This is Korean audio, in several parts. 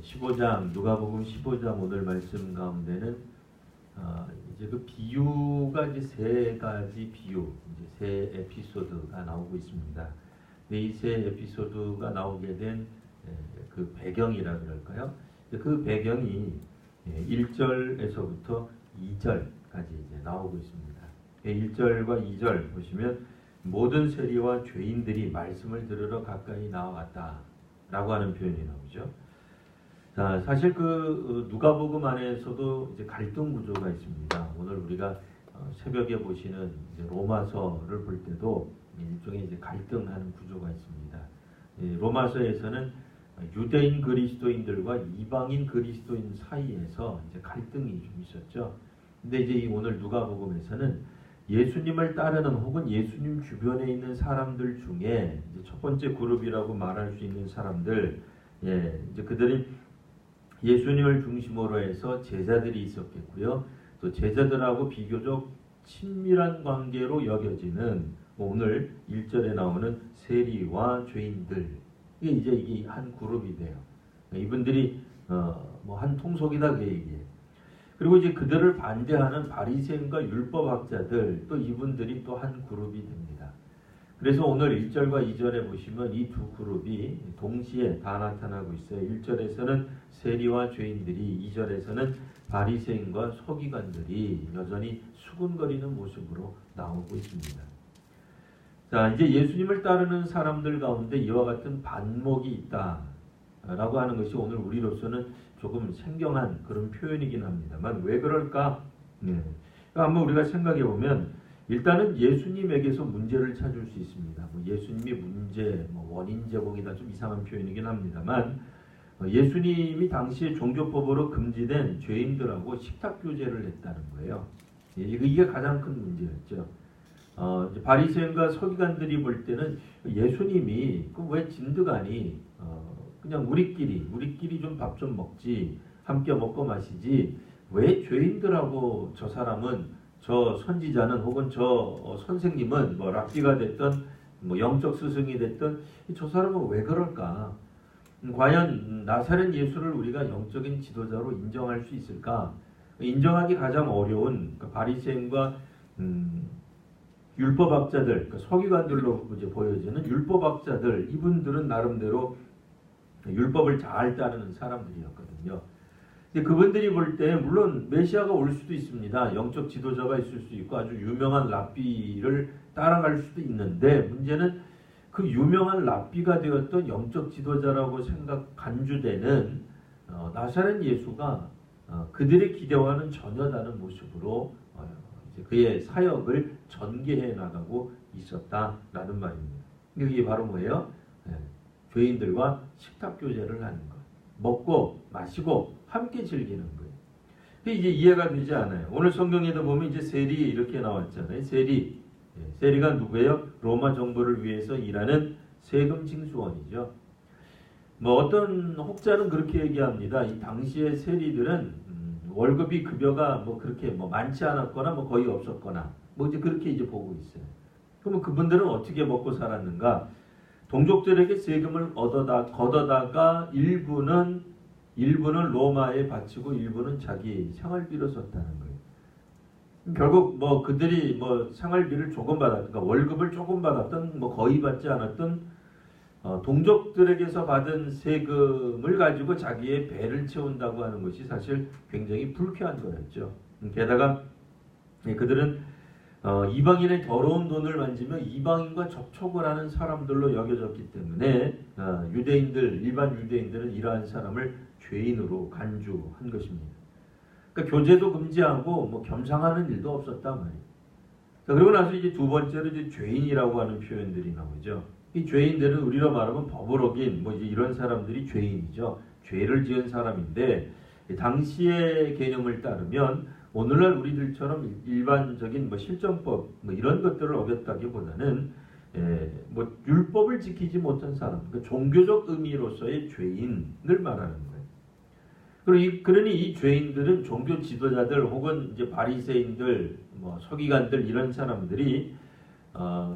15장 누가복음 15장 오늘 말씀 가운데는 이제 그 비유가 이제 세 가지 비유, 이제 세 에피소드가 나오고 있습니다. 이 세 에피소드가 나오게 된 그 배경이라 그럴까요? 그 배경이 1절에서부터 2절까지 이제 나오고 있습니다. 1절과 2절 보시면 모든 세리와 죄인들이 말씀을 들으러 가까이 나아왔다라고 하는 표현이 나오죠. 자, 사실 그 누가복음 안에서도 이제 갈등 구조가 있습니다. 오늘 우리가 새벽에 보시는 이제 로마서를 볼 때도 일종의 이제 갈등하는 구조가 있습니다. 로마서에서는 유대인 그리스도인들과 이방인 그리스도인 사이에서 이제 갈등이 좀 있었죠. 근데 이제 오늘 누가복음에서는 예수님을 따르는 혹은 예수님 주변에 있는 사람들 중에 이제 첫 번째 그룹이라고 말할 수 있는 사람들, 이제 그들이 예수님을 중심으로 해서 제자들이 있었겠고요. 또 제자들하고 비교적 친밀한 관계로 여겨지는 오늘 1절에 나오는 세리와 죄인들, 이게 한 그룹이 돼요. 이분들이 뭐 한 통속이다 그 얘기예요. 그리고 이제 그들을 반대하는 바리새인과 율법학자들, 또 이분들이 또 한 그룹이 됩니다. 그래서 오늘 1절과 2절에 보시면 이 두 그룹이 동시에 다 나타나고 있어요. 1절에서는 세리와 죄인들이, 2절에서는 바리새인과 서기관들이 여전히 수군거리는 모습으로 나오고 있습니다. 자, 이제 예수님을 따르는 사람들 가운데 이와 같은 반목이 있다라고 하는 것이 오늘 우리로서는 조금 생경한 그런 표현이긴 합니다만 왜 그럴까? 한번 우리가 생각해 보면 일단은 예수님에게서 문제를 찾을 수 있습니다. 예수님이 문제, 원인 제공이다 좀 이상한 표현이긴 합니다만 예수님이 당시에 종교법으로 금지된 죄인들하고 식탁 교제를 했다는 거예요. 이게 가장 큰 문제였죠. 바리새인과 서기관들이 볼 때는 예수님이 왜 진드가니 그냥 우리끼리 좀 밥 좀 먹지, 함께 먹고 마시지, 왜 죄인들하고 저 사람은, 저 선지자는 혹은 저 선생님은 뭐 랍비가 됐든 뭐 영적 스승이 됐든 저 사람은 왜 그럴까? 과연 나사렛 예수를 우리가 영적인 지도자로 인정할 수 있을까? 인정하기 가장 어려운 바리새인과 율법학자들, 서기관들로 이제 보여지는 율법학자들, 이분들은 나름대로 율법을 잘 따르는 사람들이었거든요. 근데 그분들이 볼 때 물론 메시아가 올 수도 있습니다. 영적 지도자가 있을 수 있고 아주 유명한 랍비를 따라갈 수도 있는데 문제는 그 유명한 랍비가 되었던 영적 지도자라고 간주되는 나사렛 예수가 그들의 기대와는 전혀 다른 모습으로 그의 사역을 전개해 나가고 있었다라는 말입니다. 이게 바로 뭐예요? 죄인들과 식탁 교제를 하는 것, 먹고 마시고 함께 즐기는 거예요. 이게 이해가 되지 않아요. 오늘 성경에도 보면 이제 세리 이렇게 나왔잖아요. 세리가 누구예요? 로마 정부를 위해서 일하는 세금 징수원이죠. 뭐 어떤 혹자는 그렇게 얘기합니다. 이 당시의 세리들은 월급이 급여가 뭐 그렇게 뭐 많지 않았거나 뭐 거의 없었거나 뭐 이제 그렇게 이제 보고 있어요. 그러면 그분들은 어떻게 먹고 살았는가? 동족들에게 세금을 걷어다가 일부는 로마에 바치고 일부는 자기 생활비로 썼다는 거예요. 결국 뭐 그들이 뭐 생활비를 조금 받았던가 월급을 조금 받았던 뭐 거의 받지 않았던 동족들에게서 받은 세금을 가지고 자기의 배를 채운다고 하는 것이 사실 굉장히 불쾌한 거였죠. 게다가 그들은 이방인의 더러운 돈을 만지며 이방인과 접촉을 하는 사람들로 여겨졌기 때문에 일반 유대인들은 이러한 사람을 죄인으로 간주한 것입니다. 그러니까 교제도 금지하고 뭐 겸상하는 일도 없었단 말이에요. 그리고 나서 이제 두 번째로 이제 죄인이라고 하는 표현들이 나오죠. 이 죄인들은 우리로 말하면 버블어긴 뭐 이제 이런 사람들이 죄인이죠. 죄를 지은 사람인데 당시의 개념을 따르면 오늘날 우리들처럼 일반적인 뭐 실정법 뭐 이런 것들을 어겼다기보다는 뭐 율법을 지키지 못한 사람, 그러니까 종교적 의미로서의 죄인을 말하는 거예요. 그러니 이 죄인들은 종교 지도자들 혹은 이제 바리새인들, 뭐 서기관들 이런 사람들이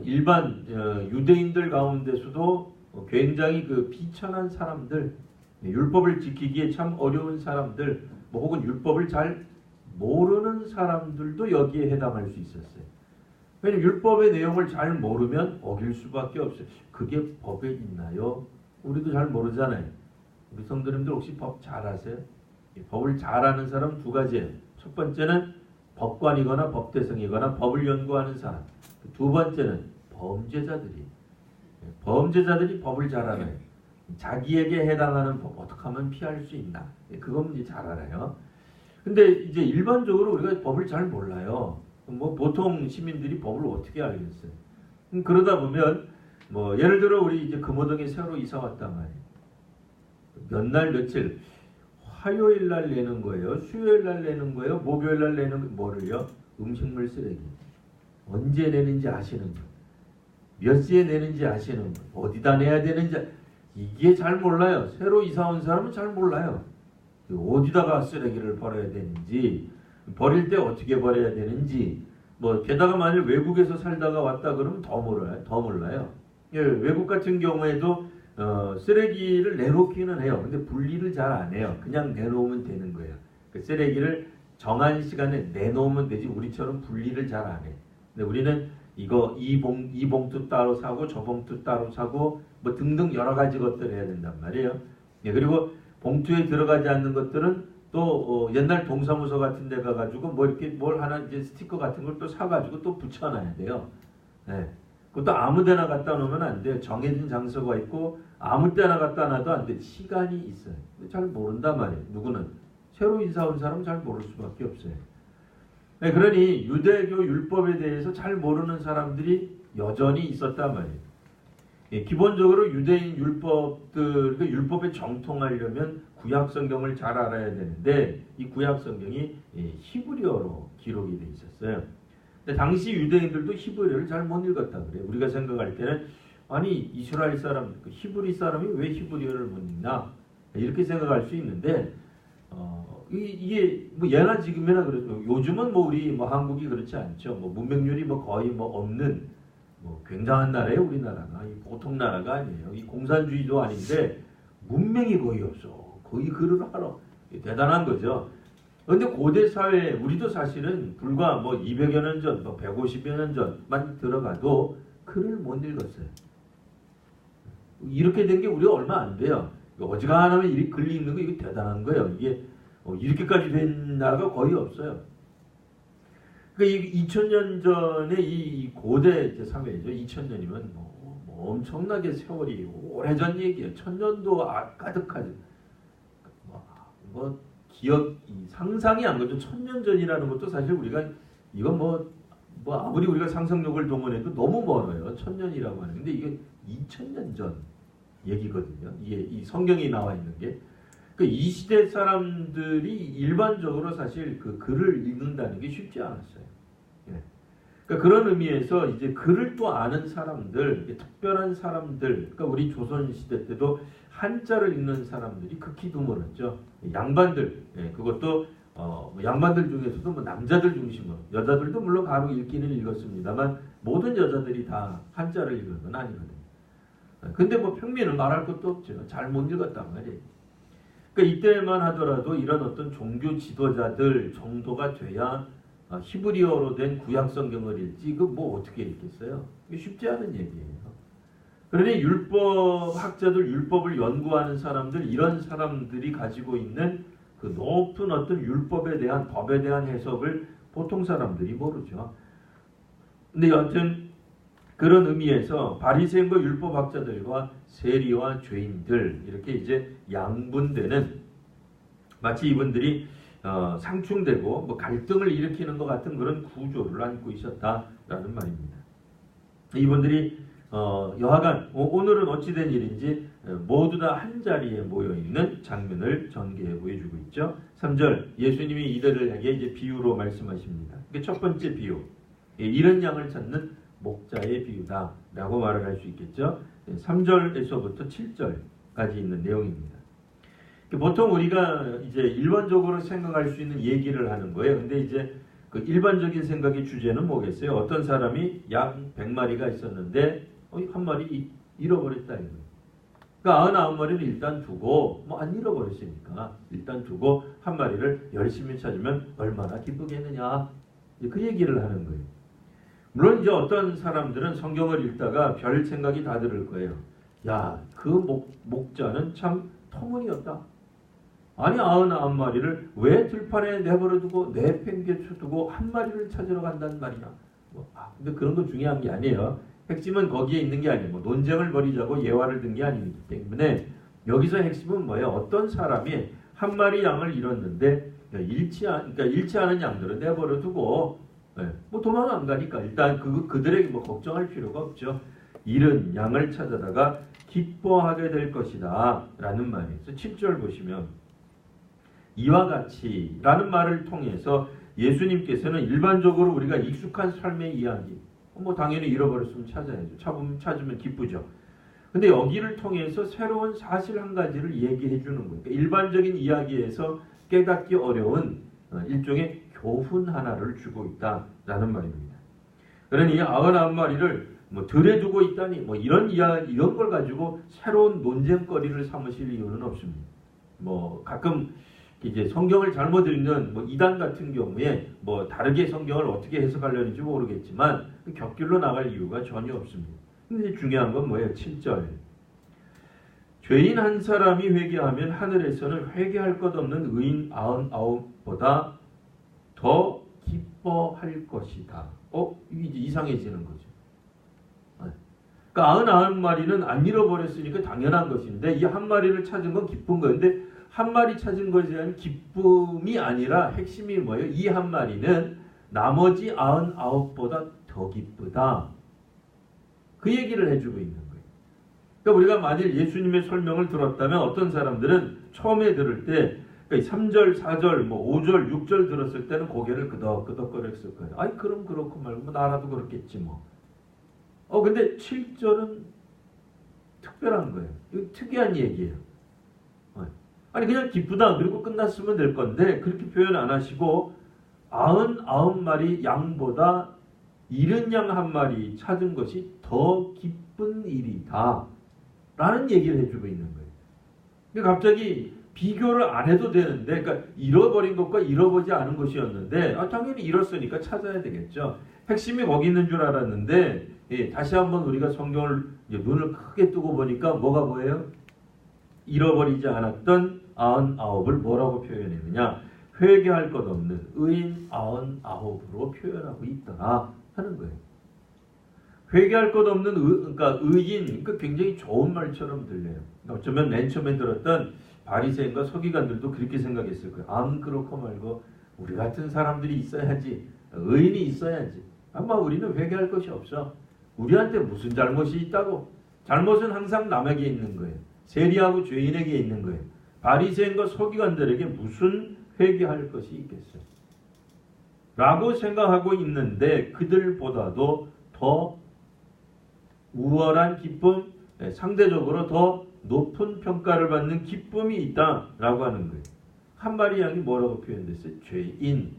일반 유대인들 가운데서도 굉장히 그 비천한 사람들, 율법을 지키기에 참 어려운 사람들, 뭐 혹은 율법을 잘 모르는 사람들도 여기에 해당할 수 있었어요. 왜냐하면 율법의 내용을 잘 모르면 어길 수밖에 없어요. 그게 법에 있나요? 우리도 잘 모르잖아요. 우리 성도님들 혹시 법 잘 아세요? 법을 잘 아는 사람 두 가지예요. 첫 번째는 법관이거나 법대성이거나 법을 연구하는 사람. 두 번째는 범죄자들이. 범죄자들이 법을 잘 알아요. 자기에게 해당하는 법 어떻게 하면 피할 수 있나. 그건 이제 잘 알아요. 근데 이제 일반적으로 우리가 법을 잘 몰라요. 뭐 보통 시민들이 법을 어떻게 알겠어요? 그러다 보면 뭐 예를 들어 우리 이제 금호동에 새로 이사 왔단 말이에요. 몇 날 며칠 화요일 날 내는 거예요. 수요일 날 내는 거예요. 목요일 날 내는 뭐를요? 음식물 쓰레기. 언제 내는지 아시는 분. 몇 시에 내는지 아시는 분. 어디다 내야 되는지 이게 잘 몰라요. 새로 이사 온 사람은 잘 몰라요. 어디다가 쓰레기를 버려야 되는지, 버릴 때 어떻게 버려야 되는지, 뭐 게다가 만일 외국에서 살다가 왔다 그러면 더 몰라요. 예, 외국 같은 경우에도 쓰레기를 내놓기는 해요. 근데 분리를 잘 안 해요. 그냥 내놓으면 되는 거예요. 그 쓰레기를 정한 시간에 내놓으면 되지 우리처럼 분리를 잘 안 해. 근데 우리는 이거 이 봉투 따로 사고 저 봉투 따로 사고 뭐 등등 여러 가지 것들을 해야 된단 말이에요. 예, 그리고 봉투에 들어가지 않는 것들은 또 옛날 동사무소 같은 데 가가지고 뭐 이렇게 뭘 하나 이제 스티커 같은 걸 또 사가지고 또 붙여놔야 돼요. 예. 그것도 아무 데나 갖다 놓으면 안 돼요. 정해진 장소가 있고 아무 데나 갖다 놔도 안 돼. 시간이 있어요. 잘 모른단 말이에요. 누구는. 새로 이사 온 사람은 잘 모를 수밖에 없어요. 네, 그러니 유대교 율법에 대해서 잘 모르는 사람들이 여전히 있었단 말이에요. 예, 기본적으로 유대인 율법들, 그 율법에 정통하려면 구약 성경을 잘 알아야 되는데 이 구약 성경이 히브리어로 기록이 돼 있었어요. 근데 당시 유대인들도 히브리어를 잘 못 읽었다 그래요. 우리가 생각할 때는 아니 이스라엘 사람, 히브리 사람이 왜 히브리어를 못 읽나 이렇게 생각할 수 있는데 이게 뭐 예나 지금이나 그래도 요즘은 뭐 우리 뭐 한국이 그렇지 않죠. 뭐 문맹률이 뭐 거의 뭐 없는 뭐 굉장한 나라예요. 우리나라가 이 보통 나라가 아니에요. 이 공산주의도 아닌데 문맹이 거의 없어. 거의 글을 하러 대단한 거죠. 그런데 고대 사회에 우리도 사실은 불과 뭐 200여 년 전, 뭐 150여 년 전만 들어가도 글을 못 읽었어요. 이렇게 된 게 우리가 얼마 안 돼요. 어지간하면 이 글 읽는 거 이게 대단한 거예요. 이게 이렇게까지 된 나라가 거의 없어요. 그러니까 2000년 전에 이 고대 사회죠. 2000년이면 뭐 엄청나게 세월이 오래전 얘기예요. 1000년도 가득하죠. 뭐 기억 상상이 안 가죠. 1000년 전이라는 것도 사실 우리가 이건 뭐 아무리 우리가 상상력을 동원해도 너무 멀어요. 1000년이라고 하는. 근데 이게 2000년 전 얘기거든요. 이게 이 성경이 나와 있는 게. 이 시대 사람들이 일반적으로 사실 그 글을 읽는다는 게 쉽지 않았어요. 예. 그러니까 그런 의미에서 이제 글을 또 아는 사람들, 특별한 사람들, 그러니까 우리 조선 시대 때도 한자를 읽는 사람들이 극히 드물었죠. 양반들, 예, 그것도 양반들 중에서도 뭐 남자들 중심으로, 여자들도 물론 가로 읽기는 읽었습니다만 모든 여자들이 다 한자를 읽은 건 아니거든요. 근데 뭐 평민은 말할 것도 없죠. 잘 못 읽었단 말이에요. 그러니까 이때만 하더라도 이런 어떤 종교 지도자들 정도가 돼야 히브리어로 된 구약 성경을 읽지 그 뭐 어떻게 읽겠어요? 이게 쉽지 않은 얘기예요. 그러니 율법 학자들, 율법을 연구하는 사람들, 이런 사람들이 가지고 있는 그 높은 어떤 율법에 대한, 법에 대한 해석을 보통 사람들이 모르죠. 근데 여하튼 그런 의미에서 바리새인과 율법학자들과 세리와 죄인들 이렇게 이제 양분되는, 마치 이분들이 상충되고 뭐 갈등을 일으키는 것 같은 그런 구조를 안고 있었다라는 말입니다. 이분들이 여하간 오늘은 어찌된 일인지 모두 다 한자리에 모여있는 장면을 전개해 보여주고 있죠. 3절 예수님이 이들을 향해 이제 비유로 말씀하십니다. 첫 번째 비유, 이른 양을 찾는 목자의 비유다라고 말을 할 수 있겠죠. 3절에서부터 7절까지 있는 내용입니다. 보통 우리가 이제 일반적으로 생각할 수 있는 얘기를 하는 거예요. 근데 이제 그 일반적인 생각의 주제는 뭐겠어요? 어떤 사람이 양 100마리가 있었는데 한 마리 잃어버렸다 이거예요. 그러니까 99마리는 일단 두고 뭐 안 잃어버렸으니까 일단 두고 한 마리를 열심히 찾으면 얼마나 기쁘겠느냐. 그 얘기를 하는 거예요. 물론 이제 어떤 사람들은 성경을 읽다가 별 생각이 다 들을 거예요. 야, 그 목자는 참 터무니없다. 아니 99마리를 왜 들판에 내버려두고 내팽개쳐두고 한 마리를 찾으러 간단 말이냐. 근데 그런 거 중요한 게 아니에요. 핵심은 거기에 있는 게 아니고 논쟁을 벌이자고 예화를 든 게 아니기 때문에 여기서 핵심은 뭐예요? 어떤 사람이 한 마리 양을 잃었는데 잃지 않은 양들은 내버려두고 뭐 도망 안 가니까 일단 그들에게 뭐 걱정할 필요가 없죠. 잃은 양을 찾아다가 기뻐하게 될 것이다 라는 말이에요. 7절 보시면 이와 같이 라는 말을 통해서 예수님께서는 일반적으로 우리가 익숙한 삶의 이야기 뭐 당연히 잃어버렸으면 찾아야죠. 찾으면 기쁘죠. 근데 여기를 통해서 새로운 사실 한 가지를 얘기해 주는 거예요. 그러니까 일반적인 이야기에서 깨닫기 어려운 일종의 교훈 하나를 주고 있다라는 말입니다. 그러니 99마리를 뭐 들에 두고 있다니 뭐 이런 걸 가지고 새로운 논쟁거리를 삼으실 이유는 없습니다. 뭐 가끔 이제 성경을 잘못 읽는 뭐 이단 같은 경우에 뭐 다르게 성경을 어떻게 해석하려는지 모르겠지만 곁길로 나갈 이유가 전혀 없습니다. 근데 중요한 건 뭐예요? 7절. 죄인 한 사람이 회개하면 하늘에서는 회개할 것 없는 의인 99보다 더 기뻐할 것이다. 이게 이상해지는 거죠. 그러니까 99마리는 안 잃어버렸으니까 당연한 것인데 이 한 마리를 찾은 건 기쁜 건데 한 마리 찾은 것에 대한 기쁨이 아니라 핵심이 뭐예요? 이 한 마리는 나머지 99보다 더 기쁘다. 그 얘기를 해주고 있는 거예요. 그러니까 우리가 만일 예수님의 설명을 들었다면 어떤 사람들은 처음에 들을 때 그러니까 3절, 4절, 뭐 5절, 6절 들었을 때는 고개를 끄덕끄덕거렸을 거예요. 아이 그럼 그렇고 말고 뭐 나라도 그렇겠지 뭐. 근데 7절은 특별한 거예요. 이거 특이한 얘기예요. 아니 그냥 기쁘다 그리고 끝났으면 될 건데 그렇게 표현 안 하시고 99마리 양보다 잃은 양 한 마리 찾은 것이 더 기쁜 일이다 라는 얘기를 해주고 있는 거예요. 그러니까 갑자기 비교를 안 해도 되는데 그러니까 잃어버린 것과 잃어보지 않은 것이었는데 당연히 잃었으니까 찾아야 되겠죠. 핵심이 거기 있는 줄 알았는데 다시 한번 우리가 성경을 눈을 크게 뜨고 보니까 뭐가 보여요? 잃어버리지 않았던 99을 뭐라고 표현했느냐? 회개할 것 없는 의인 99으로 표현하고 있더라 하는 거예요. 회개할 것 없는 그러니까 의인, 그러니까 굉장히 좋은 말처럼 들려요. 어쩌면 맨 처음에 들었던 바리새인과 서기관들도 그렇게 생각했을 거예요. 그렇고 말고 우리 같은 사람들이 있어야지, 의인이 있어야지. 아마 우리는 회개할 것이 없어. 우리한테 무슨 잘못이 있다고? 잘못은 항상 남에게 있는 거예요. 세리하고 죄인에게 있는 거예요. 바리새인과 서기관들에게 무슨 회개할 것이 있겠어요? 라고 생각하고 있는데 그들보다도 더 우월한 기쁨, 상대적으로 더 높은 평가를 받는 기쁨이 있다라고 하는 거예요. 한 마리 양이 뭐라고 표현됐어요? 죄인.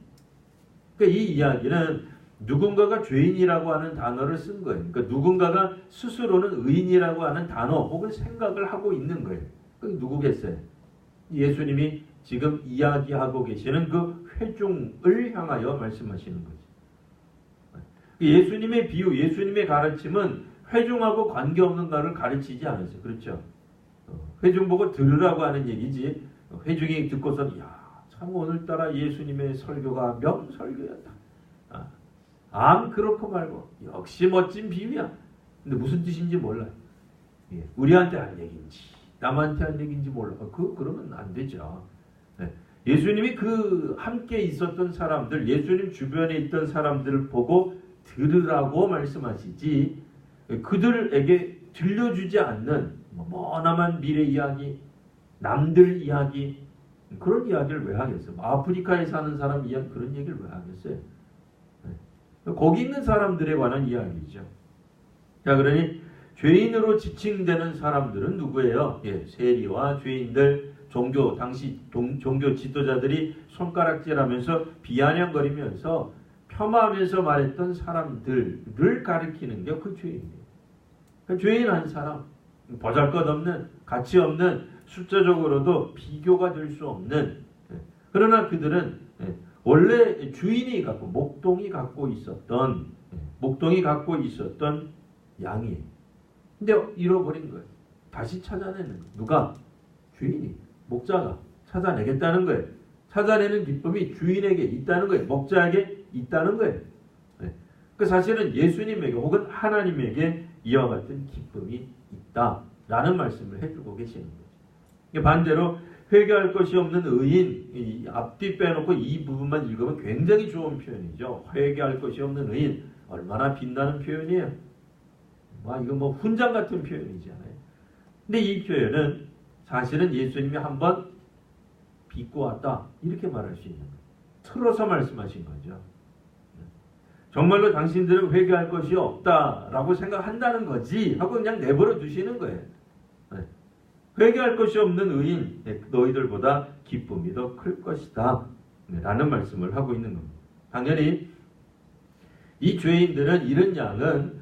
그러니까 이 이야기는 누군가가 죄인이라고 하는 단어를 쓴 거예요. 그러니까 누군가가 스스로는 의인이라고 하는 단어 혹은 생각을 하고 있는 거예요. 그게 누구겠어요? 예수님이 지금 이야기하고 계시는 그 회중을 향하여 말씀하시는 거죠. 예수님의 비유, 예수님의 가르침은 회중하고 관계없는 것을 가르치지 않았어요. 그렇죠? 회중 보고 들으라고 하는 얘기지. 회중이 듣고서는 참 오늘따라 예수님의 설교가 명설교였다. 그렇고 말고 역시 멋진 비유야. 근데 무슨 뜻인지 몰라요. 우리한테 한 얘기인지 남한테 한 얘기인지 몰라. 그러면 안 되죠. 예수님이 그 함께 있었던 사람들, 예수님 주변에 있던 사람들을 보고 들으라고 말씀하시지 그들에게 들려주지 않는 머나먼 미래 이야기, 남들 이야기 그런 이야기를 왜 하겠어요? 아프리카에 사는 사람 이야기 그런 얘기를 왜 하겠어요? 거기 있는 사람들에 관한 이야기죠. 자, 그러니 죄인으로 지칭되는 사람들은 누구예요? 세리와 죄인들, 당시 종교 지도자들이 손가락질하면서 비아냥거리면서 폄하하면서 말했던 사람들을 가리키는 게 그 죄인이에요. 그러니까 죄인 한 사람, 보잘것없는 가치 없는, 숫자적으로도 비교가 될 수 없는, 그러나 그들은 원래 주인이 갖고 목동이 갖고 있었던 양이에요. 근데 잃어버린 거예요. 다시 찾아내는 거예요. 누가? 주인이, 목자가 찾아내겠다는 거예요. 찾아내는 기쁨이 주인에게 있다는 거예요. 목자에게 있다는 거예요. 그 사실은 예수님에게 혹은 하나님에게 이와 같은 기쁨이 있다라는 말씀을 해주고 계시는 거죠. 반대로 회개할 것이 없는 의인, 앞뒤 빼놓고 이 부분만 읽으면 굉장히 좋은 표현이죠. 회개할 것이 없는 의인, 얼마나 빛나는 표현이에요. 이거 뭐 훈장 같은 표현이잖아요. 근데 이 표현은 사실은 예수님이 한번 비꼬았다 이렇게 말할 수 있는 거예요. 틀어서 말씀하신 거죠. 정말로 당신들은 회개할 것이 없다라고 생각한다는 거지 하고 그냥 내버려 두시는 거예요. 회개할 것이 없는 의인, 너희들보다 기쁨이 더 클 것이다 라는 말씀을 하고 있는 겁니다. 당연히 이 죄인들은, 이런 양은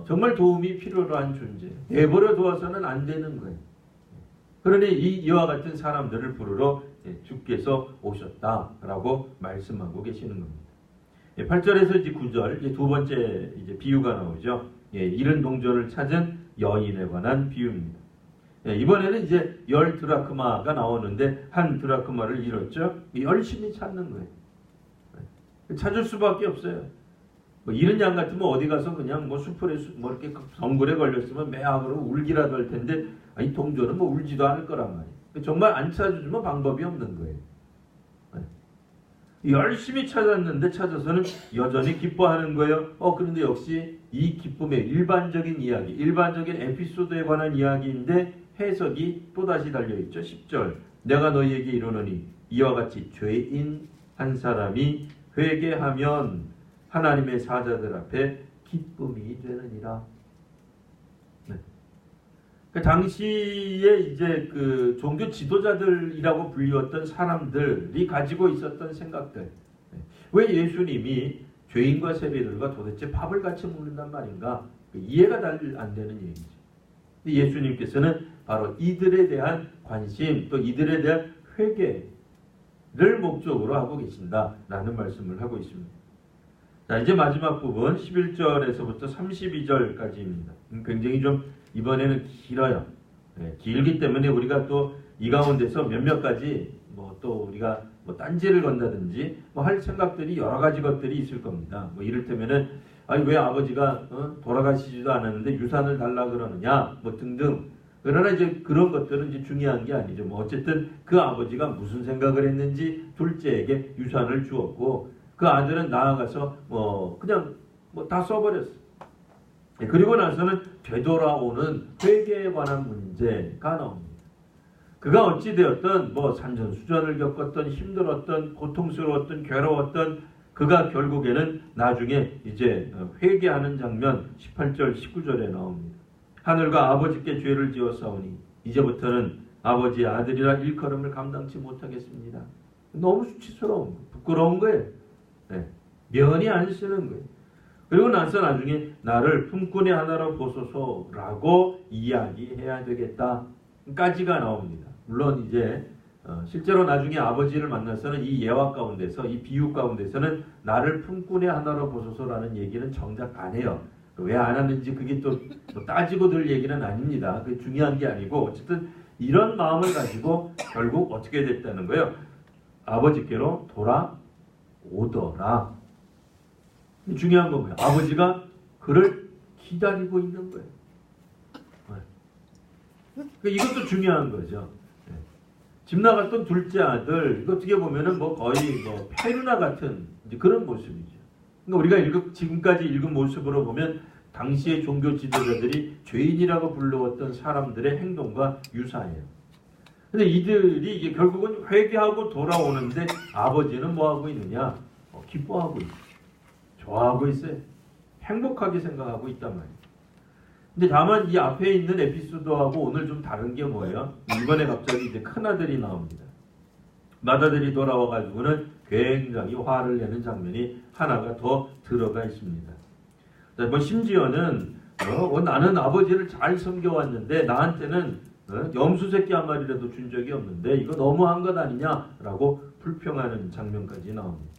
정말 도움이 필요로 한 존재예요. 내버려 두어서는 안 되는 거예요. 그러니 이와 같은 사람들을 부르러 주께서 오셨다라고 말씀하고 계시는 겁니다. 8절에서 이제 9절, 이제 두 번째 비유가 나오죠. 잃은 동전을 찾은 여인에 관한 비유입니다. 이번에는 이제 10드라크마가 나오는데 한 드라크마를 잃었죠. 열심히 찾는 거예요. 찾을 수밖에 없어요. 잃은 양 같으면 어디 가서 그냥 수풀에 이렇게 덩굴에 걸렸으면 매악으로 울기라도 할 텐데, 이 동전은 울지도 않을 거란 말이에요. 정말 안 찾아주면 방법이 없는 거예요. 열심히 찾았는데 찾아서는 여전히 기뻐하는 거예요. 그런데 역시 이 기쁨의 일반적인 이야기, 일반적인 에피소드에 관한 이야기인데 해석이 또다시 달려있죠. 10절, 내가 너희에게 이르노니 이와 같이 죄인 한 사람이 회개하면 하나님의 사자들 앞에 기쁨이 되느니라. 그 당시에 이제 그 종교 지도자들이라고 불리웠던 사람들이 가지고 있었던 생각들. 왜 예수님이 죄인과 세리들과 도대체 밥을 같이 먹는단 말인가? 이해가 잘 안 되는 얘기죠. 예수님께서는 바로 이들에 대한 관심, 또 이들에 대한 회개를 목적으로 하고 계신다라는 말씀을 하고 있습니다. 자, 이제 마지막 부분 11절에서부터 32절까지입니다. 굉장히 좀 이번에는 길어요. 길기 때문에 우리가 또 이 가운데서 몇몇 가지 또 우리가 딴지를 건다든지 할 생각들이 여러 가지 것들이 있을 겁니다. 이를테면은 왜 아버지가 돌아가시지도 않았는데 유산을 달라 그러느냐 등등. 그러나 이제 그런 것들은 이제 중요한 게 아니죠. 어쨌든 그 아버지가 무슨 생각을 했는지 둘째에게 유산을 주었고 그 아들은 나아가서 그냥 다 써버렸어. 그리고 나서는 되돌아오는 회개에 관한 문제가 나옵니다. 그가 어찌되었던 산전수전을 겪었던, 힘들었던, 고통스러웠던, 괴로웠던 그가 결국에는 나중에 이제 회개하는 장면 18절 19절에 나옵니다. 하늘과 아버지께 죄를 지었사오니 이제부터는 아버지의 아들이라 일컬음을 감당치 못하겠습니다. 너무 수치스러운, 부끄러운 거예요. 면이 안 쓰는 거예요. 그리고 나서 나중에 나를 품꾼의 하나로 보소서라고 이야기해야 되겠다까지가 나옵니다. 물론 이제 실제로 나중에 아버지를 만나서는 이 예화 가운데서, 이 비유 가운데서는 나를 품꾼의 하나로 보소서라는 얘기는 정작 안 해요. 왜 안 하는지 그게 또 따지고 들 얘기는 아닙니다. 그게 중요한 게 아니고 어쨌든 이런 마음을 가지고 결국 어떻게 됐다는 거예요? 아버지께로 돌아오더라. 중요한 건 뭐예요? 아버지가 그를 기다리고 있는 거예요. 이것도 중요한 거죠. 집 나갔던 둘째 아들, 이거 어떻게 보면은 거의 페루나 같은 이제 그런 모습이죠. 그러니까 우리가 지금까지 읽은 모습으로 보면 당시의 종교 지도자들이 죄인이라고 불러왔던 사람들의 행동과 유사해요. 근데 이들이 이제 결국은 회개하고 돌아오는데 아버지는 뭐 하고 있느냐? 기뻐하고 있어요. 좋아하고 있어요. 행복하게 생각하고 있단 말이에요. 근데 다만 이 앞에 있는 에피소드하고 오늘 좀 다른 게 뭐예요? 이번에 갑자기 이제 큰아들이 나옵니다. 맏아들이 돌아와가지고는 굉장히 화를 내는 장면이 하나가 더 들어가 있습니다. 심지어는 나는 아버지를 잘 섬겨왔는데 나한테는 염소 새끼 한 마리라도 준 적이 없는데 이거 너무한 것 아니냐라고 불평하는 장면까지 나옵니다.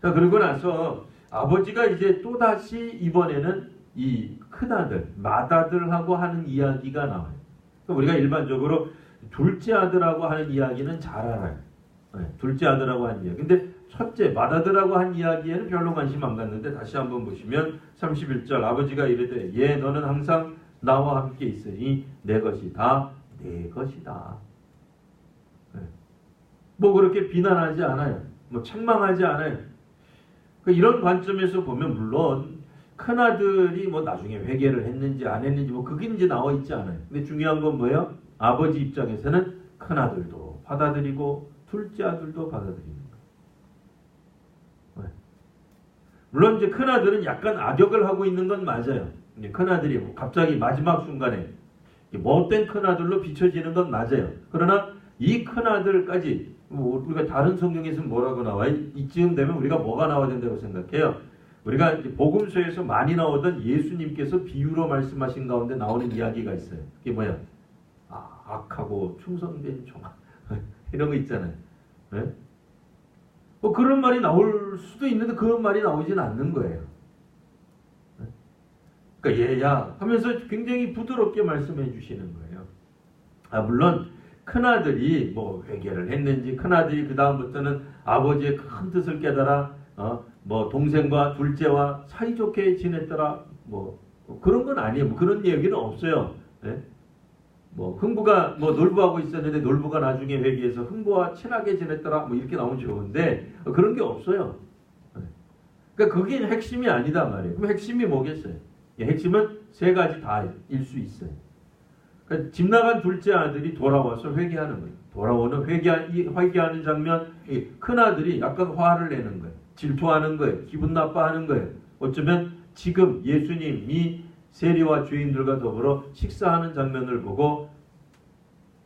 자, 그러고 나서 아버지가 이제 또다시 이번에는 이 큰아들, 맏아들하고 하는 이야기가 나와요. 우리가 일반적으로 둘째 아들하고 하는 이야기는 잘 알아요. 둘째 아들하고 하는 이야기. 근데 첫째, 맏아들하고 한 이야기에는 별로 관심 안 갖는데 다시 한번 보시면 31절 아버지가 이르되 예 너는 항상 나와 함께 있으니 내 것이 다 내 것이다. 뭐 그렇게 비난하지 않아요. 뭐 책망하지 않아요. 이런 관점에서 보면 물론 큰아들이 뭐 나중에 회개를 했는지 안 했는지 뭐 그게 이제 나와 있지 않아요. 근데 중요한 건 뭐예요? 아버지 입장에서는 큰아들도 받아들이고 둘째 아들도 받아들이는 거예요. 물론 이제 큰아들은 약간 악역을 하고 있는 건 맞아요. 큰아들이 뭐 갑자기 마지막 순간에 못된 큰아들로 비춰지는 건 맞아요. 그러나 이 큰아들까지 우리가 다른 성경에서 뭐라고 나와요? 이쯤 되면 우리가 뭐가 나와야 된다고 생각해요? 우리가 이제 복음서에서 많이 나오던 예수님께서 비유로 말씀하신 가운데 나오는 이야기가 있어요. 그게 뭐야? 악하고 충성된 종아 이런 거 있잖아요. 네? 뭐 그런 말이 나올 수도 있는데 그런 말이 나오지는 않는 거예요. 네? 그러니까 얘야 하면서 굉장히 부드럽게 말씀해 주시는 거예요. 물론 큰아들이 뭐 회개를 했는지 큰아들이 그 다음부터는 아버지의 큰 뜻을 깨달아 뭐 동생과 둘째와 사이좋게 지냈더라 뭐 그런 건 아니에요. 뭐 그런 얘기는 없어요. 네? 뭐 흥부가 뭐 놀부하고 있었는데 놀부가 나중에 회개해서 흥부와 친하게 지냈더라 뭐 이렇게 나오면 좋은데 그런 게 없어요. 네. 그러니까 그게 핵심이 아니다 말이에요. 그럼 핵심이 뭐겠어요? 핵심은 세 가지 다일 수 있어요. 그러니까 집 나간 둘째 아들이 돌아와서 회개하는 거예요. 돌아오는 회개하는 장면, 큰 아들이 약간 화를 내는 거예요. 질투하는 거예요. 기분 나빠하는 거예요. 어쩌면 지금 예수님이 세리와 죄인들과 더불어 식사하는 장면을 보고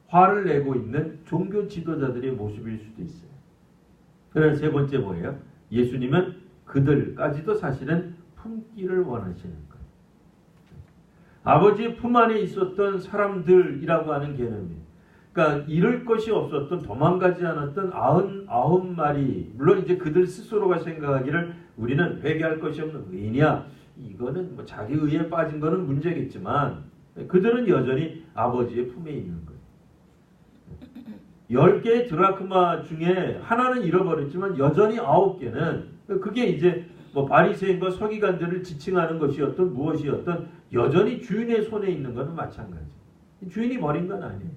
화를 내고 있는 종교 지도자들의 모습일 수도 있어요. 그래서 세 번째 뭐예요? 예수님은 그들까지도 사실은 품기를 원하시는 거예요. 아버지의 품 안에 있었던 사람들이라고 하는 개념이에요. 그러니까 잃을 것이 없었던 도망가지 않았던 99마리 물론 이제 그들 스스로가 생각하기를 우리는 회개할 것이 없는 의인이야. 이거는 뭐 자기 의에 빠진 거는 문제겠지만 그들은 여전히 아버지의 품에 있는 거예요. 10개의 드라크마 중에 하나는 잃어버렸지만 여전히 9개는 그게 이제 뭐 바리새인과 서기관들을 지칭하는 것이었던 무엇이었던 여전히 주인의 손에 있는 것은 마찬가지. 주인이 버린 건 아니에요.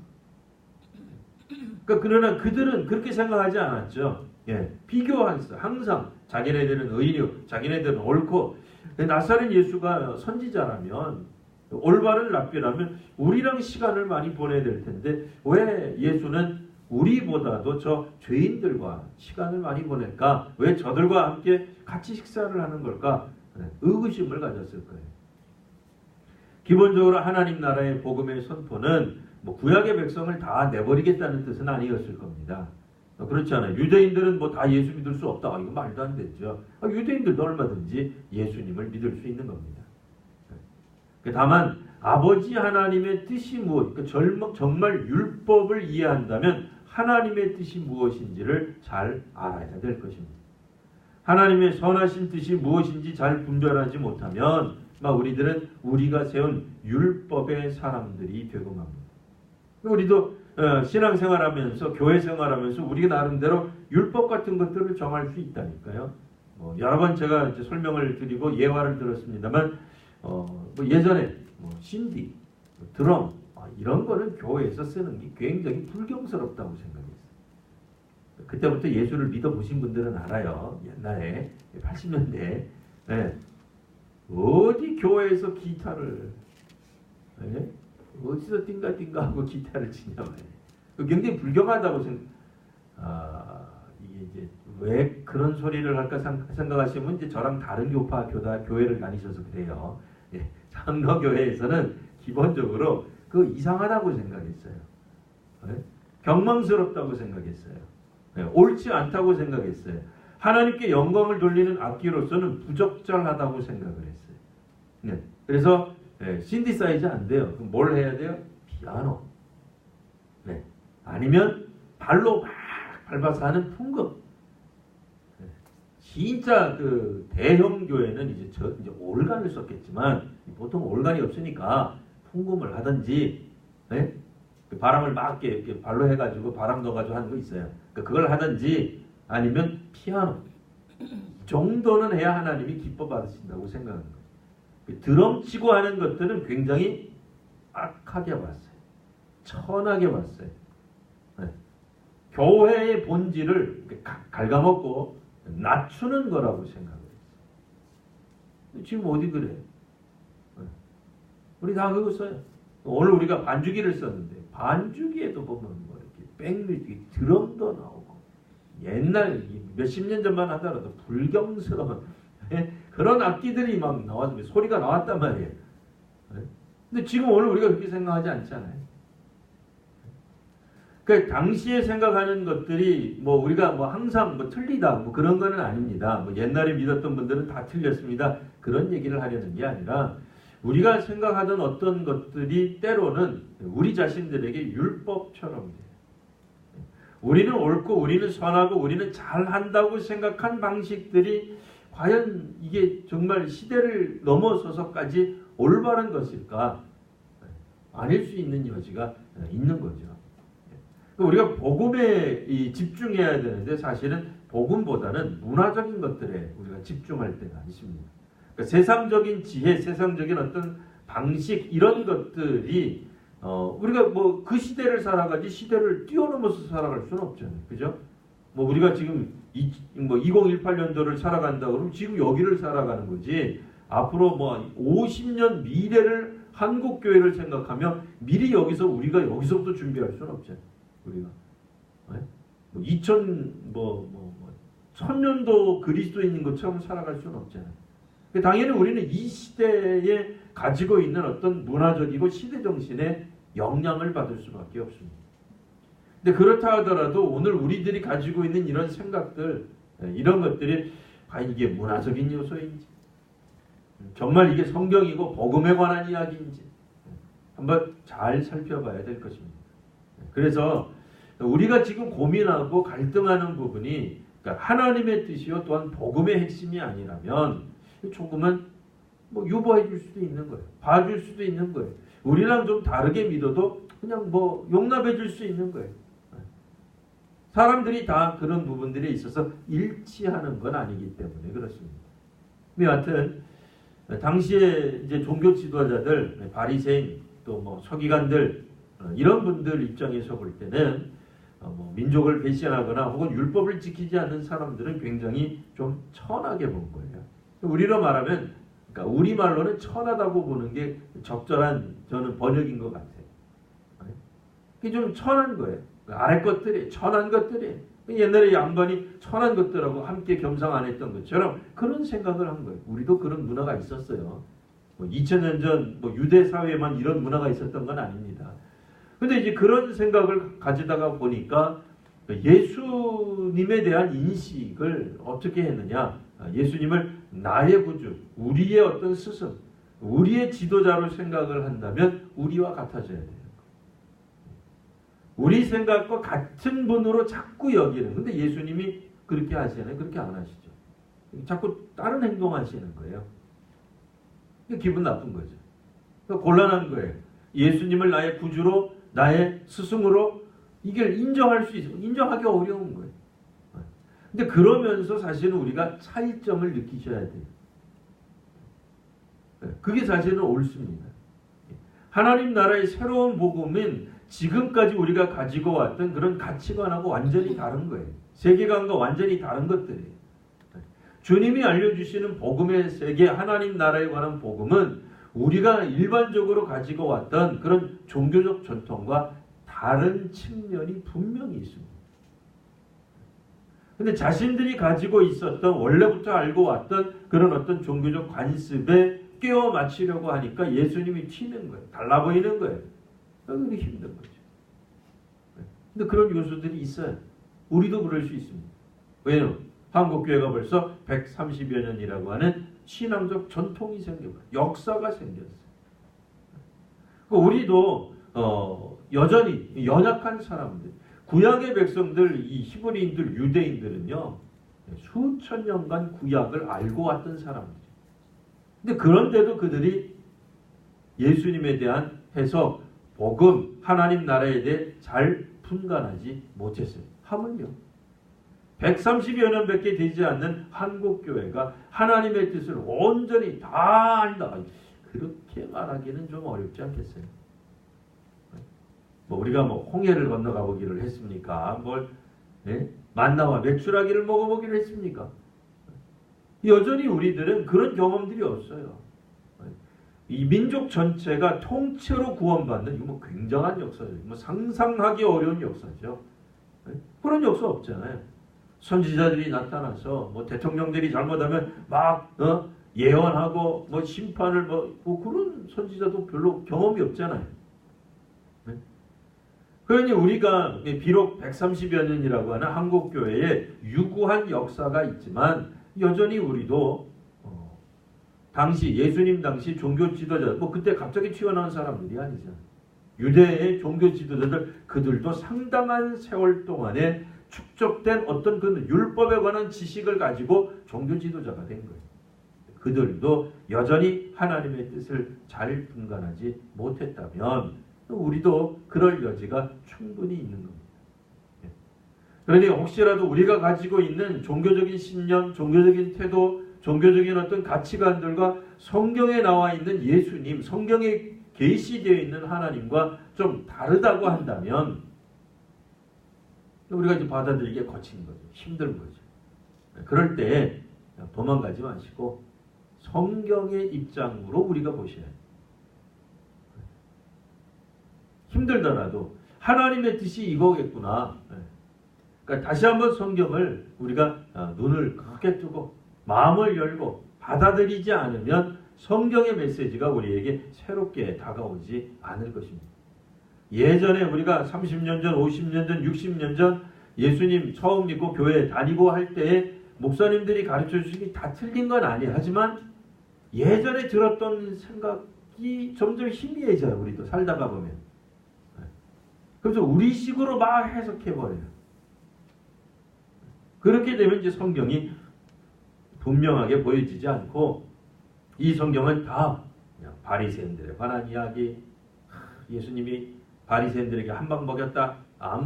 그러니까 그러나 그들은 그렇게 생각하지 않았죠. 비교했어. 항상 자기네들은 의인이고 자기네들은 옳고 나사렛 예수가 선지자라면 올바른 랍비라면 우리랑 시간을 많이 보내야 될 텐데 왜 예수는 우리보다도 저 죄인들과 시간을 많이 보낼까? 왜 저들과 함께 같이 식사를 하는 걸까? 의구심을 가졌을 거예요. 기본적으로 하나님 나라의 복음의 선포는 뭐 구약의 백성을 다 내버리겠다는 뜻은 아니었을 겁니다. 그렇지 않아요. 유대인들은 뭐 다 예수 믿을 수 없다. 이거 말도 안 되죠. 유대인들도 얼마든지 예수님을 믿을 수 있는 겁니다. 다만 아버지 하나님의 뜻이 무엇? 그러니까 정말 율법을 이해한다면 하나님의 뜻이 무엇인지를 잘 알아야 될 것입니다. 하나님의 선하신 뜻이 무엇인지 잘 분별하지 못하면 우리들은 우리가 세운 율법의 사람들이 되고 맙니다. 우리도 신앙생활하면서 교회 생활하면서 우리가 나름대로 율법 같은 것들을 정할 수 있다니까요. 여러 번 제가 이제 설명을 드리고 예화를 들었습니다만 뭐 예전에 신디, 드럼 이런 거는 교회에서 쓰는 게 굉장히 불경스럽다고 생각했어요. 그때부터 예수를 믿어보신 분들은 알아요. 옛날에 80년대 어디 교회에서 기타를 어디서 띵가띵가 하고 기타를 치냐 말이에요. 굉장히 불경하다고 이게 이제 왜 그런 소리를 할까 생각하시면 이제 저랑 다른 교회를 다니셔서 그래요. 장로교회에서는 기본적으로 그 이상하다고 생각했어요. 경망스럽다고 생각했어요. 옳지 않다고 생각했어요. 하나님께 영광을 돌리는 악기로서는 부적절하다고 생각을 했어요. 그래서 신디사이즈 안 돼요. 그럼 뭘 해야 돼요? 피아노. 네. 아니면 발로 막 밟아서 하는 풍금. 네. 진짜 그 대형 교회는 이제 올간을 썼겠지만 보통 올간이 없으니까 풍금을 하든지, 네? 그 바람을 막 이렇게 발로 해가지고 바람 넣어가지고 하는 거 있어요. 그걸 하든지 아니면 피아노. 이 정도는 해야 하나님이 기뻐 받으신다고 생각하는 거예요. 드럼 치고 하는 것들은 굉장히 악하게 봤어요. 천하게 봤어요. 네. 교회의 본질을 갉아먹고 낮추는 거라고 생각을 했어요. 지금 어디 그래? 네. 우리 다 그거 써요. 오늘 우리가 반주기를 썼는데 반주기에도 보면 뭐 이렇게 백뮤직, 드럼도 나오고 옛날 몇십 년 전만 하더라도 불경스러운 그런 악기들이 막 나와서 소리가 나왔단 말이에요. 근데 지금 오늘 우리가 그렇게 생각하지 않잖아요. 그러니까 당시에 생각하는 것들이 뭐 우리가 뭐 항상 뭐 틀리다 뭐 그런 거는 아닙니다. 뭐 옛날에 믿었던 분들은 다 틀렸습니다. 그런 얘기를 하려는 게 아니라 우리가 생각하던 어떤 것들이 때로는 우리 자신들에게 율법처럼 돼요. 우리는 옳고 우리는 선하고 우리는 잘한다고 생각한 방식들이 과연 이게 정말 시대를 넘어서서까지 올바른 것일까? 아닐 수 있는 여지가 있는 거죠. 우리가 복음에 집중해야 되는데 사실은 복음보다는 문화적인 것들에 우리가 집중할 때가 있습니다. 그러니까 세상적인 지혜, 세상적인 어떤 방식 이런 것들이 우리가 뭐 그 시대를 살아가지 시대를 뛰어넘어서 살아갈 수는 없잖아요. 그죠? 뭐 우리가 지금 2018년도를 살아간다 그러면 지금 여기를 살아가는 거지. 앞으로 뭐 50년 미래를 한국 교회를 생각하면 미리 우리가 여기서부터 준비할 수는 없잖아요. 우리가 네? 1000년도 그리스도인인 것처럼 살아갈 수는 없잖아요. 당연히 우리는 이 시대에 가지고 있는 어떤 문화적이고 시대 정신의 영향을 받을 수밖에 없습니다. 근데 그렇다 하더라도 오늘 우리들이 가지고 있는 이런 생각들, 이런 것들이 과연 이게 문화적인 요소인지, 정말 이게 성경이고 복음에 관한 이야기인지 한번 잘 살펴봐야 될 것입니다. 그래서 우리가 지금 고민하고 갈등하는 부분이 그러니까 하나님의 뜻이요 또한 복음의 핵심이 아니라면 조금은 뭐 유보해 줄 수도 있는 거예요. 봐줄 수도 있는 거예요. 우리랑 좀 다르게 믿어도 그냥 뭐 용납해 줄 수 있는 거예요. 사람들이 다 그런 부분들에 있어서 일치하는 건 아니기 때문에 그렇습니다. 여하튼 당시에 이제 종교 지도자들, 바리새인 또 뭐 서기관들 이런 분들 입장에서 볼 때는 뭐 민족을 배신하거나 혹은 율법을 지키지 않는 사람들은 굉장히 좀 천하게 본 거예요. 우리로 말하면 그러니까 우리 말로는 천하다고 보는 게 적절한 저는 번역인 것 같아요. 그게 좀 천한 거예요. 아래 것들이 천한 것들이 옛날에 양반이 천한 것들하고 함께 겸상 안 했던 것처럼 그런 생각을 한 거예요. 우리도 그런 문화가 있었어요. 2000년 전 유대 사회에만 이런 문화가 있었던 건 아닙니다. 근데 이제 그런 생각을 가지다가 보니까 예수님에 대한 인식을 어떻게 했느냐? 예수님을 나의 구주, 우리의 어떤 스승, 우리의 지도자로 생각을 한다면 우리와 같아져야 돼요. 우리 생각과 같은 분으로 자꾸 여기는. 근데 예수님이 그렇게 하시나요? 그렇게 안 하시죠. 자꾸 다른 행동하시는 거예요. 기분 나쁜 거죠. 곤란한 거예요. 예수님을 나의 구주로, 나의 스승으로 이걸 인정할 수 있어요. 인정하기 어려운 거예요. 근데 그러면서 사실은 우리가 차이점을 느끼셔야 돼요. 그게 사실은 옳습니다. 하나님 나라의 새로운 복음은 지금까지 우리가 가지고 왔던 그런 가치관하고 완전히 다른 거예요. 세계관과 완전히 다른 것들이에요. 주님이 알려주시는 복음의 세계, 하나님 나라에 관한 복음은 우리가 일반적으로 가지고 왔던 그런 종교적 전통과 다른 측면이 분명히 있습니다. 근데 자신들이 가지고 있었던 원래부터 알고 왔던 그런 어떤 종교적 관습에 끼워 맞추려고 하니까 예수님이 튀는 거예요. 달라 보이는 거예요. 그게 힘든 거죠. 근데 그런 요소들이 있어요. 우리도 그럴 수 있습니다. 왜냐하면 한국교회가 벌써 130여 년이라고 하는 신앙적 전통이 생겨요. 역사가 생겼어요. 우리도 여전히 연약한 사람들, 구약의 백성들, 이 히브리인들, 유대인들은요, 수천 년간 구약을 알고 왔던 사람들이에요. 근데 그런데도 그들이 예수님에 대한 해석, 복음, 하나님 나라에 대해 잘 분간하지 못했어요. 하물며 130여 년밖에 되지 않는 한국교회가 하나님의 뜻을 온전히 다 안다. 그렇게 말하기는 좀 어렵지 않겠어요? 우리가 홍해를 건너가 보기를 했습니까? 만나와 메추라기를 먹어보기를 했습니까? 여전히 우리들은 그런 경험들이 없어요. 이 민족 전체가 통째로 구원받는 이거 굉장한 역사죠. 상상하기 어려운 역사죠. 그런 역사 없잖아요. 선지자들이 나타나서 대통령들이 잘못하면 막 예언하고 심판을 그런 선지자도 별로 경험이 없잖아요. 그러니 우리가 비록 130여 년이라고 하는 한국교회에 유구한 역사가 있지만 여전히 우리도 예수님 당시 종교 지도자, 그때 갑자기 튀어나온 사람들이 아니잖아요. 유대의 종교 지도자들, 그들도 상당한 세월 동안에 축적된 어떤 그 율법에 관한 지식을 가지고 종교 지도자가 된 거예요. 그들도 여전히 하나님의 뜻을 잘 분간하지 못했다면 우리도 그럴 여지가 충분히 있는 겁니다. 그러니 혹시라도 우리가 가지고 있는 종교적인 신념, 종교적인 태도, 종교적인 어떤 가치관들과 성경에 나와 있는 예수님, 성경에 계시되어 있는 하나님과 좀 다르다고 한다면 우리가 이제 받아들이기에 거친 거죠. 힘든 거죠. 그럴 때 도망가지 마시고 성경의 입장으로 우리가 보셔야 해요. 힘들더라도 하나님의 뜻이 이거겠구나. 그러니까 다시 한번 성경을 우리가 눈을 크게 뜨고 마음을 열고 받아들이지 않으면 성경의 메시지가 우리에게 새롭게 다가오지 않을 것입니다. 예전에 우리가 30년 전, 50년 전, 60년 전 예수님 처음 믿고 교회 다니고 할 때에 목사님들이 가르쳐 주시기 다 틀린 건 아니에요. 하지만 예전에 들었던 생각이 점점 희미해져요. 우리도 살다가 보면. 그래서 우리식으로 막 해석해버려요. 그렇게 되면 이제 성경이 분명하게 보여지지 않고 이 성경은 다 그냥 바리새인들에 관한 이야기, 예수님이 바리새인들에게 한 방 먹였다.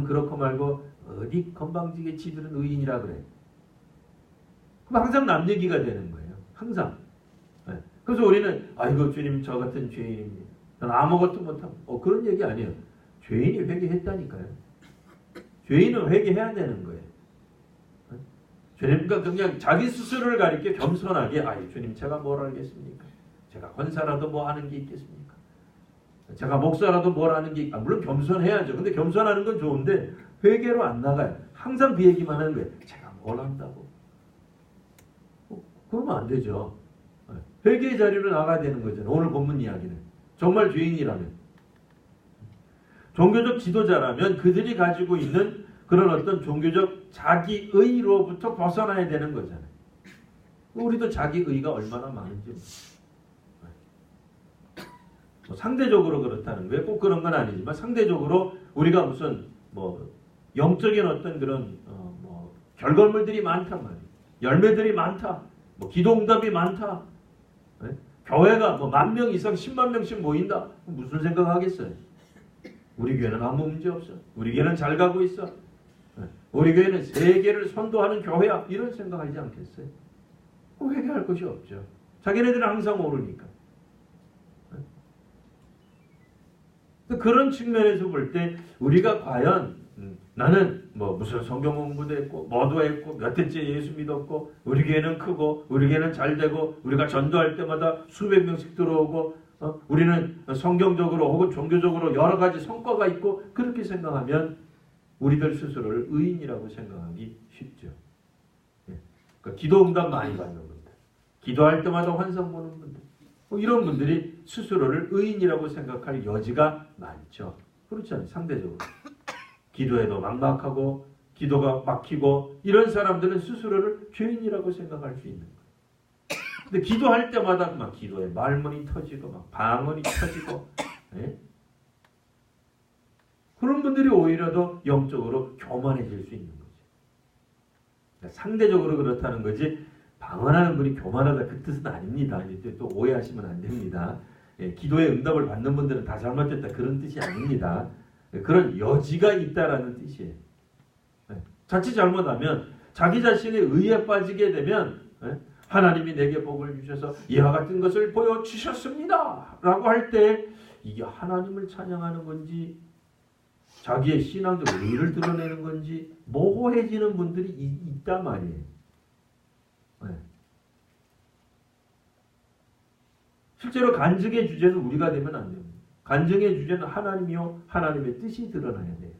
그렇고 말고 어디 건방지게 지들은 의인이라 그래. 그럼 항상 남 얘기가 되는 거예요. 항상. 그래서 우리는 아이고 주님 저 같은 죄인입니다. 저는 아무것도 못하고 그런 얘기 아니에요. 죄인이 회개했다니까요. 죄인은 회개해야 되는 거예요. 주님과 그냥 자기 스스로를 가리켜 겸손하게 주님 제가 뭘 알겠습니까? 제가 권사라도 뭐 하는 게 있겠습니까? 제가 목사라도 뭘 하는 게 물론 겸손해야죠. 근데 겸손하는 건 좋은데 회개로 안 나가요. 항상 그 얘기만 하는 거예요. 제가 뭘 한다고. 그러면 안 되죠. 회개의 자리로 나가야 되는 거잖아요. 오늘 본문 이야기는. 정말 죄인이라면. 종교적 지도자라면 그들이 가지고 있는 그런 어떤 종교적 자기의로부터 벗어나야 되는 거잖아요. 우리도 자기의가 얼마나 많은지. 상대적으로 그렇다는 거예요. 꼭 그런 건 아니지만 상대적으로 우리가 무슨 영적인 어떤 그런 결과물들이 많단 말이에요. 열매들이 많다. 기도응답이 많다. 교회가 10,000명 이상 10만 명씩 모인다. 무슨 생각하겠어요? 우리 교회는 아무 문제 없어. 우리 교회는 잘 가고 있어. 우리 교회는 세계를 선도하는 교회야. 이런 생각하지 않겠어요? 회개할 것이 없죠. 자기네들은 항상 오르니까. 그런 측면에서 볼 때 우리가 과연 나는 무슨 성경 공부도 했고 뭐도 했고 몇 대째 예수 믿었고 우리 교회는 크고 우리 교회는 잘 되고 우리가 전도할 때마다 수백 명씩 들어오고 우리는 성경적으로 혹은 종교적으로 여러 가지 성과가 있고 그렇게 생각하면 우리들 스스로를 의인이라고 생각하기 쉽죠. 그러니까 기도응답 많이 받는 분들, 기도할 때마다 환상 보는 분들, 이런 분들이 스스로를 의인이라고 생각할 여지가 많죠. 그렇지 않아요? 상대적으로. 기도해도 막막하고 기도가 막히고 이런 사람들은 스스로를 죄인이라고 생각할 수 있는 거예요. 근데 기도할 때마다 막 기도에 말문이 터지고 막 방언이 터지고 그런 분들이 오히려 더 영적으로 교만해질 수 있는 거죠. 그러니까 상대적으로 그렇다는 거지 방언하는 분이 교만하다 그 뜻은 아닙니다. 이제 또 오해하시면 안 됩니다. 예, 기도의 응답을 받는 분들은 다 잘못됐다 그런 뜻이 아닙니다. 그런 여지가 있다라는 뜻이에요. 예, 자칫 잘못하면 자기 자신의 의에 빠지게 되면 예, 하나님이 내게 복을 주셔서 이와 같은 것을 보여주셨습니다 라고 할 때 이게 하나님을 찬양하는 건지 자기의 신앙적 의를 드러내는 건지 모호해지는 분들이 있단 말이에요. 네. 실제로 간증의 주제는 우리가 되면 안 됩니다. 간증의 주제는 하나님이요 하나님의 뜻이 드러나야 돼요.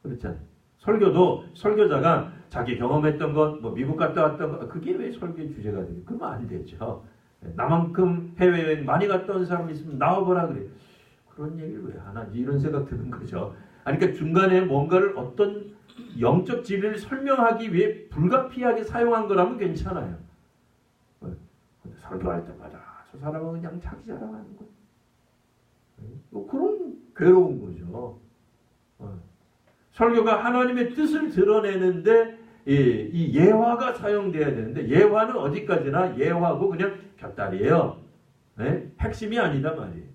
그렇잖아요. 설교도 설교자가 자기 경험했던 것, 뭐 미국 갔다 왔던 것, 그게 왜 설교의 주제가 돼요? 그러면 안 되죠. 나만큼 해외여행 많이 갔다 온 사람이 있으면 나와보라 그래요. 그런 얘기를 왜 하나? 이런 생각 드는 거죠. 아니, 그러니까 중간에 뭔가를 어떤 영적 진리를 설명하기 위해 불가피하게 사용한 거라면 괜찮아요. 설교할 때마다 저 사람은 그냥 자기 자랑하는 거예요. 그런 괴로운 거죠. 설교가 하나님의 뜻을 드러내는데 이 예화가 사용돼야 되는데 예화는 어디까지나 예화고 그냥 곁다리예요. 네? 핵심이 아니다 말이에요.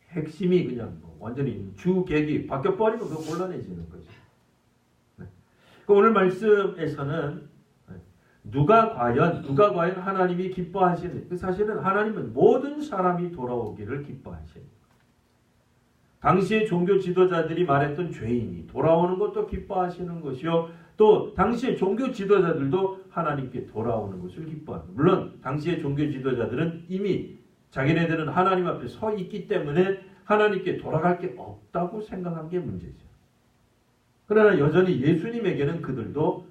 핵심이 그냥 뭐 완전히 주객이 바뀌어버리면 그거 곤란해지는 거죠. 네. 오늘 말씀에서는 누가 과연 하나님이 기뻐하시는 사실은 하나님은 모든 사람이 돌아오기를 기뻐하십니다. 당시의 종교 지도자들이 말했던 죄인이 돌아오는 것도 기뻐하시는 것이요. 또 당시의 종교 지도자들도 하나님께 돌아오는 것을 기뻐합니다. 물론 당시의 종교 지도자들은 이미 자기네들은 하나님 앞에 서 있기 때문에 하나님께 돌아갈 게 없다고 생각한 게 문제죠. 그러나 여전히 예수님에게는 그들도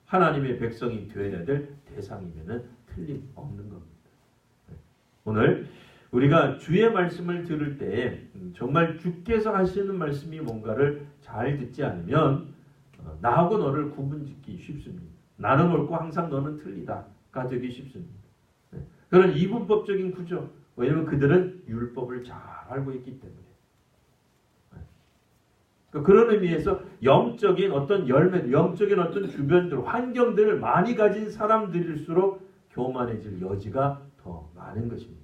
하나님의 백성이 되어야 될 대상이면 틀림없는 겁니다. 오늘 우리가 주의 말씀을 들을 때 정말 주께서 하시는 말씀이 뭔가를 잘 듣지 않으면 나하고 너를 구분짓기 쉽습니다. 나는 옳고 항상 너는 틀리다가 되기 쉽습니다. 그런 이분법적인 구조. 왜냐하면 그들은 율법을 잘 알고 있기 때문에. 그런 의미에서 영적인 어떤 열매, 영적인 어떤 주변들, 환경들을 많이 가진 사람들일수록 교만해질 여지가 더 많은 것입니다.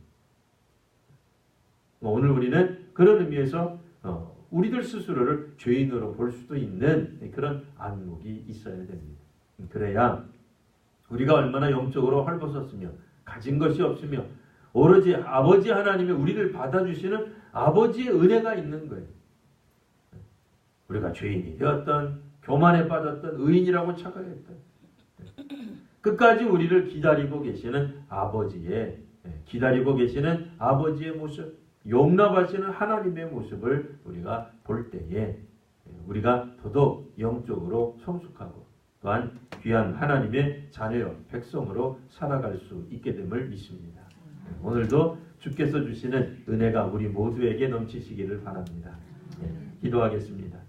오늘 우리는 그런 의미에서 우리들 스스로를 죄인으로 볼 수도 있는 그런 안목이 있어야 됩니다. 그래야 우리가 얼마나 영적으로 헐벗었으며 가진 것이 없으며 오로지 아버지 하나님이 우리를 받아주시는 아버지의 은혜가 있는 거예요. 우리가 죄인이 되었던 교만에 빠졌던 의인이라고 착각했던 끝까지 우리를 기다리고 계시는 아버지의 모습, 용납하시는 하나님의 모습을 우리가 볼 때에 우리가 더더욱 영적으로 성숙하고 또한 귀한 하나님의 자녀, 백성으로 살아갈 수 있게 됨을 믿습니다. 오늘도 주께서 주시는 은혜가 우리 모두에게 넘치시기를 바랍니다. 기도하겠습니다.